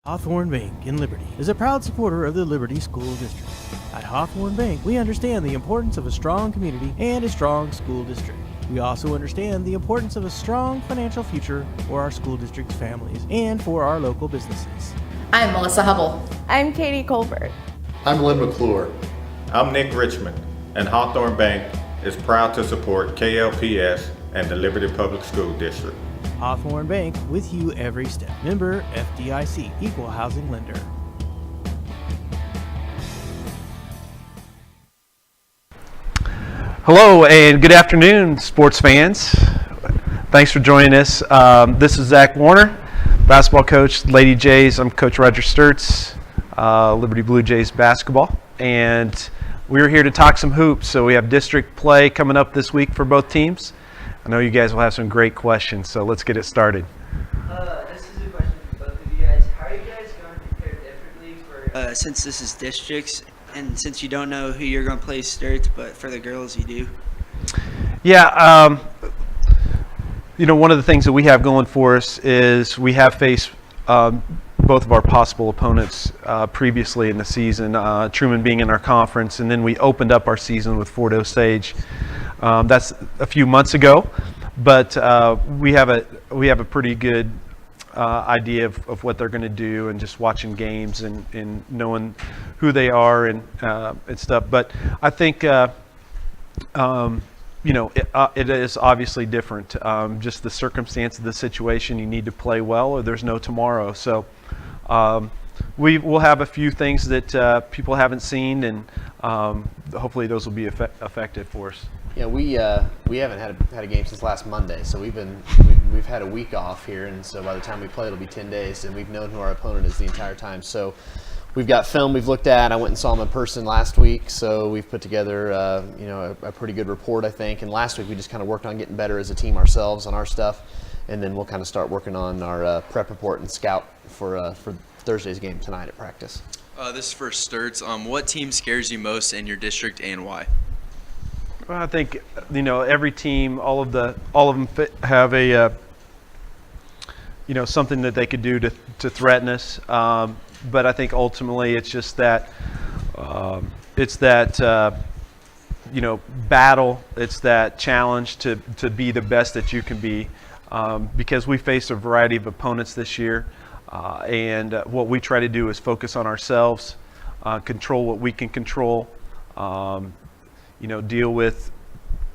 Hawthorne Bank in Liberty is a proud supporter of the Liberty School District. At Hawthorne Bank, we understand the importance of a strong community and a strong school district. We also understand the importance of a strong financial future for our school district's families and for our local businesses. I'm Melissa Hubble. I'm Katie Colbert. I'm Lynn McClure. I'm Nick Richmond, and Hawthorne Bank is proud to support KLPS and the Liberty Public School District. Hawthorne Bank, with you every step. Member FDIC, Equal Housing Lender. Hello and good afternoon, sports fans. Thanks for joining us. This is Zach Warner, basketball coach, Lady Jays. I'm Coach Roger Sturtz, Liberty Blue Jays basketball. And we're here to talk some hoops. So we have district play coming up this week for both teams. I know you guys will have some great questions, so let's get it started. This is a question for both of you guys. How are you guys going to prepare differently for since this is districts and since you don't know who you're going to play Sturts, but for the girls you do? Yeah, one of the things that we have going for us is we have faced both of our possible opponents previously in the season, Truman being in our conference, and then we opened up our season with Fort Osage. That's a few months ago, but we have a pretty good idea of what they're going to do, and just watching games and knowing who they are and stuff. But I think it is obviously different. Just the circumstance of the situation, you need to play well, or there's no tomorrow. So we will have a few things that people haven't seen, and hopefully those will be effective for us. Yeah, we haven't had a game since last Monday, so we've had a week off here, and so by the time we play, it'll be 10 days, and we've known who our opponent is the entire time. So we've got film we've looked at. I went and saw them in person last week, so we've put together a pretty good report, I think. And last week we just kind of worked on getting better as a team ourselves on our stuff, and then we'll kind of start working on our prep report and scout for Thursday's game tonight at practice. This is for Sturts. What team scares you most in your district and why? Well, I think every team, all of them have a something that they could do to threaten us. But I think ultimately it's just that battle. It's that challenge to be the best that you can be, because we faced a variety of opponents this year, and what we try to do is focus on ourselves, control what we can control. Deal with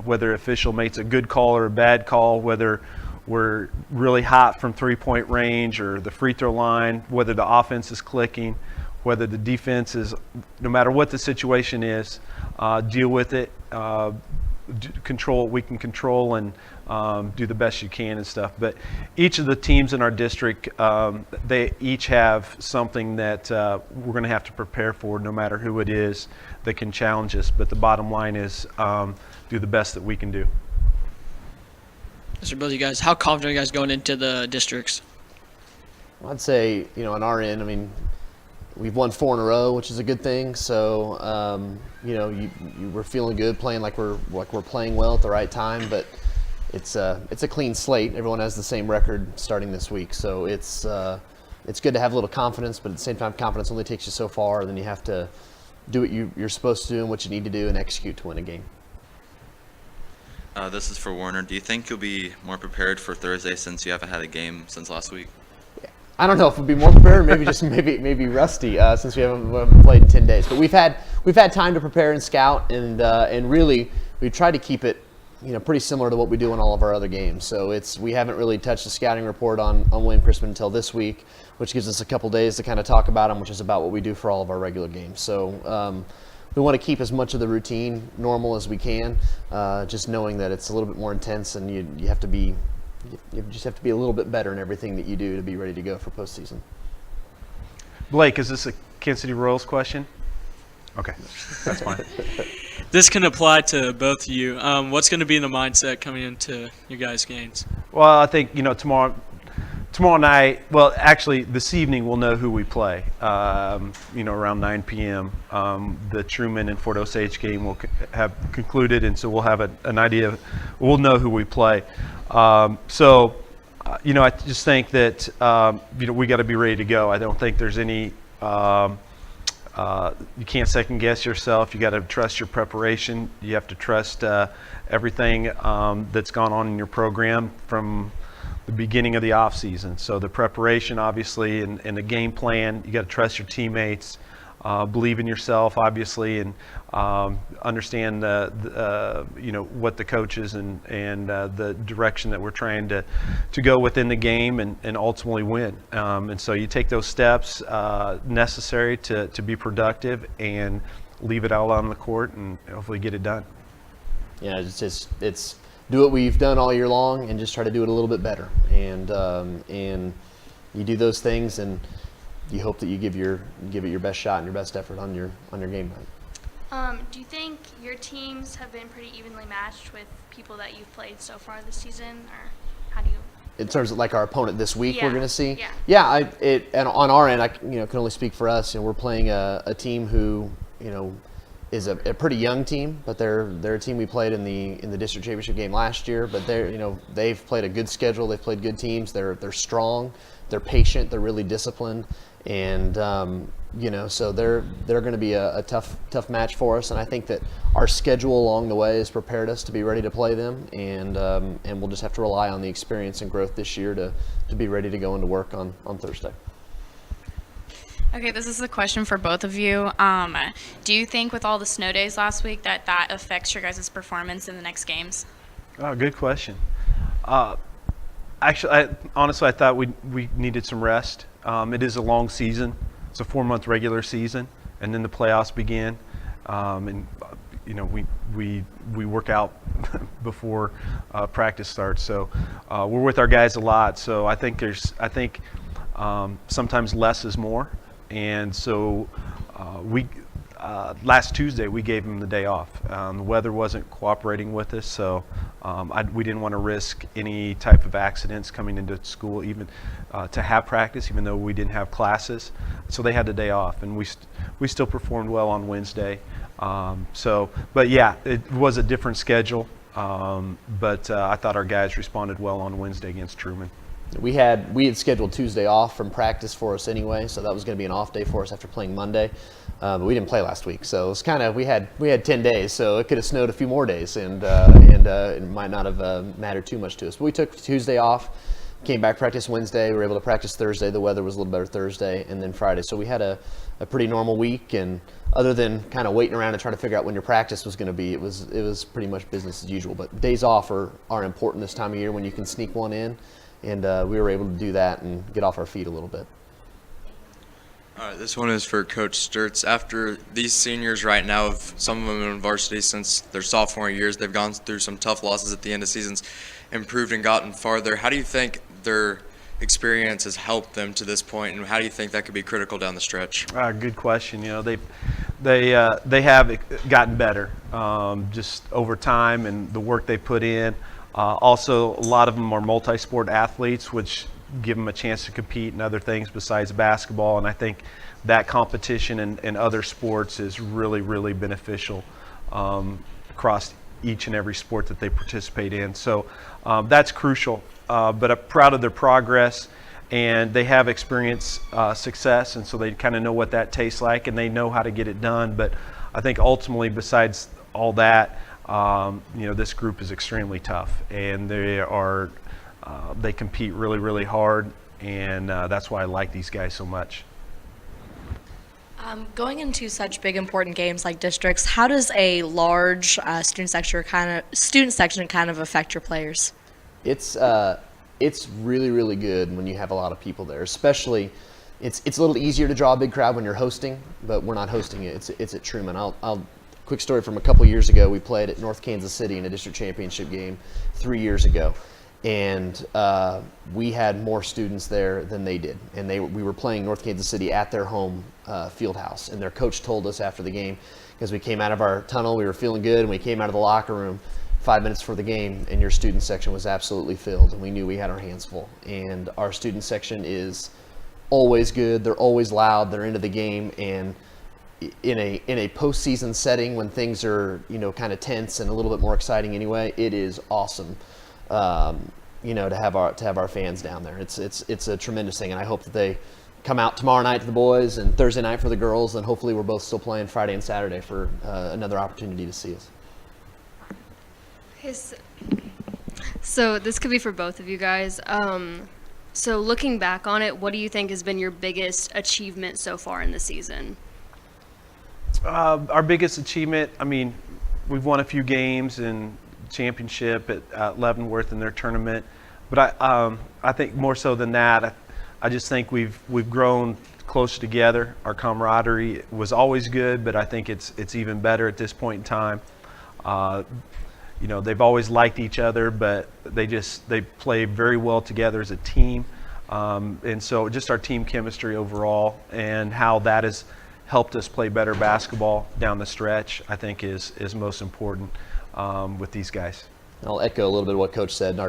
whether official makes a good call or a bad call, whether we're really hot from three-point range or the free throw line, whether the offense is clicking, whether the defense is, no matter what the situation is, deal with it, control what we can control, and do the best you can and stuff. But each of the teams in our district, they each have something that we're going to have to prepare for, no matter who it is that can challenge us. But the bottom line is do the best that we can do. Mr. Bill, you guys, how confident are you guys going into the districts? Well, I'd say, on our end, I mean, we've won 4 in a row, which is a good thing. So, we're feeling good, playing like we're playing well at the right time. But it's a clean slate. Everyone has the same record starting this week, so it's good to have a little confidence. But at the same time, confidence only takes you so far. And then you have to do what you're supposed to do and what you need to do and execute to win a game. This is for Warner. Do you think you'll be more prepared for Thursday since you haven't had a game since last week? I don't know if we'll be more prepared, maybe rusty since we haven't played in 10 days. But we've had time to prepare and scout, and really we tried to keep it pretty similar to what we do in all of our other games. So we haven't really touched the scouting report on William Crispin until this week, which gives us a couple days to kind of talk about them, which is about what we do for all of our regular games. So we want to keep as much of the routine normal as we can, just knowing that it's a little bit more intense, and you just have to be a little bit better in everything that you do to be ready to go for postseason. Blake, is this a Kansas City Royals question? Okay, that's fine. This can apply to both of you. What's going to be in the mindset coming into your guys' games? Well, I think tomorrow night. Well, actually, this evening we'll know who we play. Around 9 p.m. The Truman and Fort Osage game will have concluded, and so we'll have an idea. We'll know who we play. So I just think that we got to be ready to go. I don't think there's any. You can't second guess yourself. You got to trust your preparation. You have to trust everything that's gone on in your program from the beginning of the off season. So the preparation, obviously, and the game plan. You got to trust your teammates. Believe in yourself, obviously, and understand what the coaches and the direction that we're trying to go within the game and ultimately win. And so you take those steps necessary to be productive and leave it all on the court and hopefully get it done. Yeah, it's do what we've done all year long and just try to do it a little bit better. And you do those things and you hope that you give it your best shot and your best effort on your game night. Do you think your teams have been pretty evenly matched with people that you've played so far this season, or how do you? In terms of like our opponent this week, Yeah. we're going to see. Yeah. And on our end, I can only speak for us. We're playing a team who is a pretty young team, but they're a team we played in the district championship game last year. But they've played a good schedule. They've played good teams. They're strong. They're patient. They're really disciplined. And so they're going to be a tough match for us, and I think that our schedule along the way has prepared us to be ready to play them, and we'll just have to rely on the experience and growth this year to be ready to go into work on Thursday. Okay, this is a question for both of you. Do you think with all the snow days last week that affects your guys' performance in the next games? Oh, good question. Actually, I thought we needed some rest. It is a long season. It's a 4-month regular season, and then the playoffs begin. We work out before practice starts. So we're with our guys a lot. So I think sometimes less is more. And so last Tuesday we gave them the day off. The weather wasn't cooperating with us, so we didn't want to risk any type of accidents coming into school, even to have practice, even though we didn't have classes. So they had the day off, and we still performed well on Wednesday. But yeah, it was a different schedule. But I thought our guys responded well on Wednesday against Truman. We had scheduled Tuesday off from practice for us anyway, so that was going to be an off day for us after playing Monday. But we didn't play last week, so it was kind of we had 10 days, so it could have snowed a few more days, and it might not have mattered too much to us. But we took Tuesday off, came back practice Wednesday. We were able to practice Thursday. The weather was a little better Thursday, and then Friday. So we had a pretty normal week, and other than kind of waiting around to try to figure out when your practice was going to be, it was pretty much business as usual. But days off are important this time of year when you can sneak one in. And we were able to do that and get off our feet a little bit. All right, this one is for Coach Sturts. After these seniors right now, some of them in varsity since their sophomore years, they've gone through some tough losses at the end of seasons, improved and gotten farther. How do you think their experience has helped them to this point, and how do you think that could be critical down the stretch? Good question. They have gotten better just over time and the work they put in. Also, a lot of them are multi-sport athletes, which give them a chance to compete in other things besides basketball. And I think that competition in other sports is really, really beneficial across each and every sport that they participate in. So that's crucial. But I'm proud of their progress, and they have experienced success, and so they kind of know what that tastes like, and they know how to get it done. But I think ultimately, besides all that, this group is extremely tough, and they compete really, really hard, and that's why I like these guys so much. Going into such big important games like districts, how does a large student section kind of affect your players? It's really, really good when you have a lot of people there. Especially, it's a little easier to draw a big crowd when you're hosting, but we're not hosting it. It's at Truman. Quick story from a couple years ago. We played at North Kansas City in a district championship game 3 years ago, and we had more students there than they did. And we were playing North Kansas City at their home field house, and their coach told us after the game, because we came out of our tunnel, we were feeling good, and we came out of the locker room 5 minutes before the game, and your student section was absolutely filled, and we knew we had our hands full. And our student section is always good. They're always loud. They're into the game, and in a postseason setting when things are kind of tense and a little bit more exciting anyway, it is awesome. to have our fans down there. It's a tremendous thing, and I hope that they come out tomorrow night for the boys and Thursday night for the girls, and hopefully we're both still playing Friday and Saturday for another opportunity to see us. So this could be for both of you guys. So looking back on it, what do you think has been your biggest achievement so far in the season? Our biggest achievement, I mean, we've won a few games and championship at Leavenworth in their tournament, but I think more so than that, I just think we've grown closer together. Our camaraderie was always good, but I think it's even better at this point in time. They've always liked each other, but they play very well together as a team. And so just our team chemistry overall and how that has helped us play better basketball down the stretch, I think is most important with these guys. I'll echo a little bit of what Coach said.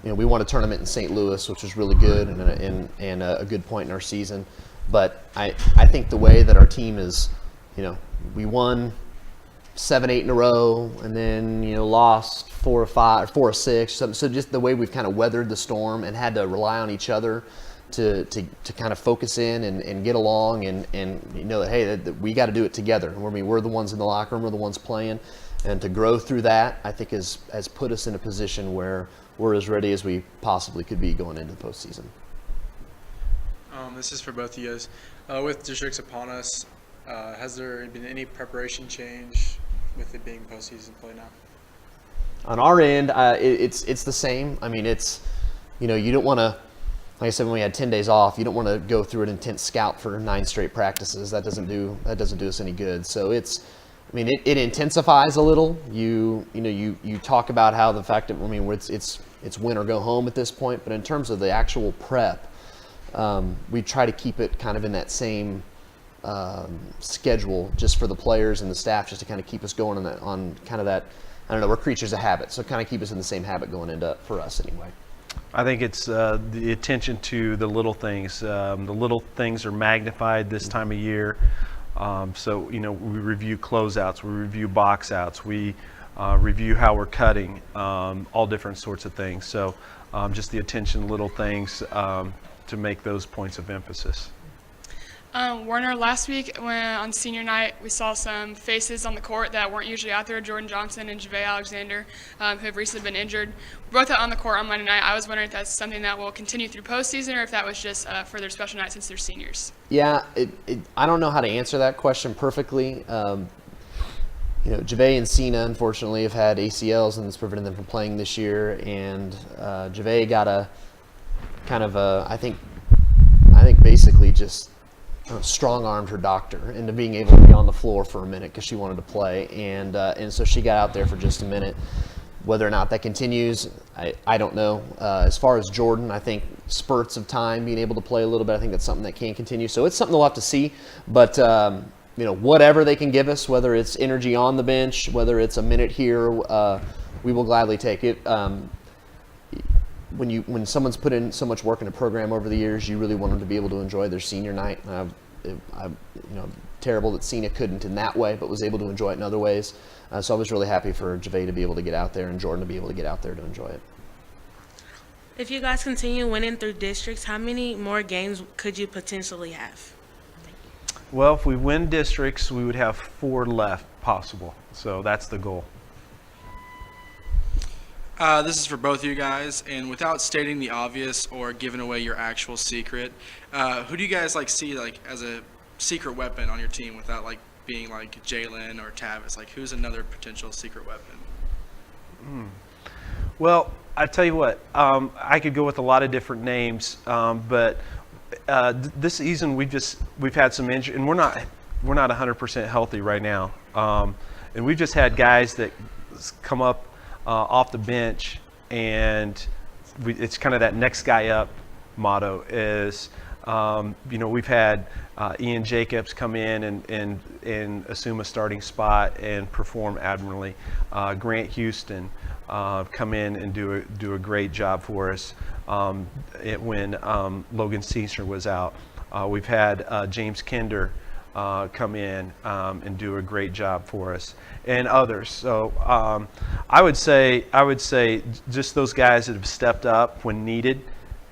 We won a tournament in St. Louis, which was really good and a good point in our season. But I think the way that our team is, we won 7-8 in a row, and then lost 4 or 6. So just the way we've kind of weathered the storm and had to rely on each other to kind of focus in and get along and that hey, that we got to do it together. We're the ones in the locker room, we're the ones playing, and to grow through that, I think has put us in a position where we're as ready as we possibly could be going into the postseason. This is for both of you guys. With districts upon us, has there been any preparation change with it being postseason play now? On our end, it's the same. I mean, it's, you don't want to, like I said, when we had 10 days off, you don't want to go through an intense scout for 9 straight practices. That doesn't do us any good. So it intensifies a little. You talk about how the fact that, it's win or go home at this point, but in terms of the actual prep, we try to keep it kind of in that same schedule just for the players and the staff, just to kind of keep us going on kind of that, I don't know, we're creatures of habit, so kind of keep us in the same habit going into, for us anyway. I think it's the attention to the little things. The little things are magnified this time of year. So, we review closeouts, we review box outs, we review how we're cutting, all different sorts of things. So just the attention to little things to make those points of emphasis. Warner, last week on senior night, we saw some faces on the court that weren't usually out there, Jordan Johnson and Javay Alexander, who have recently been injured. We're both out on the court on Monday night. I was wondering if that's something that will continue through postseason or if that was just for their special night since they're seniors. Yeah, I don't know how to answer that question perfectly. Javay and Cena, unfortunately, have had ACLs, and it's prevented them from playing this year. And Javay got a kind of I think basically just strong-armed her doctor into being able to be on the floor for a minute because she wanted to play, and so she got out there for just a minute. Whether or not that continues, I don't know. As far as Jordan, I think spurts of time, being able to play a little bit, I think that's something that can continue. So it's something we'll have to see. But whatever they can give us, whether it's energy on the bench, whether it's a minute here, we will gladly take it. When someone's put in so much work in a program over the years, you really want them to be able to enjoy their senior night. Terrible that Cena couldn't in that way, but was able to enjoy it in other ways. So I was really happy for Javay to be able to get out there and Jordan to be able to get out there to enjoy it. If you guys continue winning through districts, how many more games could you potentially have? Well, if we win districts, we would have 4 left possible. So that's the goal. This is for both of you guys, and without stating the obvious or giving away your actual secret, who do you guys see as a secret weapon on your team without being like Jalen or Tavis? Who's another potential secret weapon? Well, I tell you what, I could go with a lot of different names, but this season we've had some injury, and we're not 100% healthy right now, and we've just had guys that come up off the bench, and it's kind of that next guy up motto is, we've had Ian Jacobs come in and assume a starting spot and perform admirably. Grant Houston come in and do a great job for us when Logan Ceasar was out. We've had James Kinder come in and do a great job for us, and others. So I would say just those guys that have stepped up when needed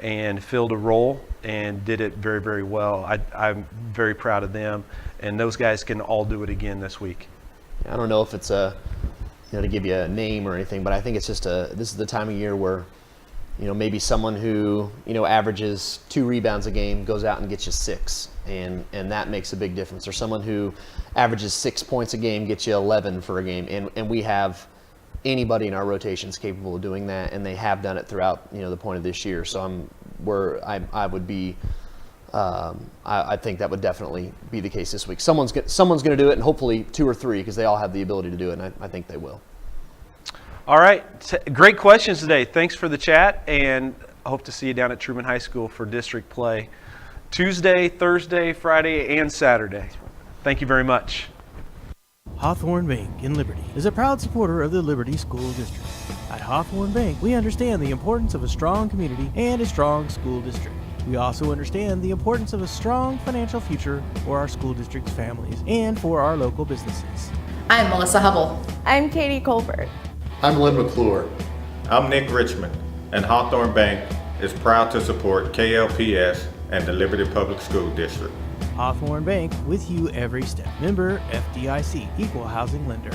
and filled a role and did it very, very well. I'm very proud of them, and those guys can all do it again this week. I don't know if it's to give you a name or anything, but I think it's just this is the time of year where, maybe someone who, averages 2 rebounds a game goes out and gets you 6, and that makes a big difference. Or someone who averages 6 points a game gets you 11 for a game, and we have anybody in our rotations capable of doing that, and they have done it throughout, the point of this year. So I think that would definitely be the case this week. Someone's going to do it, and hopefully 2 or 3, because they all have the ability to do it, and I think they will. All right, great questions today. Thanks for the chat, and I hope to see you down at Truman High School for district play Tuesday, Thursday, Friday, and Saturday. Thank you very much. Hawthorne Bank in Liberty is a proud supporter of the Liberty School District. At Hawthorne Bank, we understand the importance of a strong community and a strong school district. We also understand the importance of a strong financial future for our school district's families and for our local businesses. I'm Melissa Hubble. I'm Katie Colbert. I'm Lynn McClure. I'm Nick Richmond, and Hawthorne Bank is proud to support KLPS and the Liberty Public School District. Hawthorne Bank, with you every step. Member FDIC, Equal Housing Lender.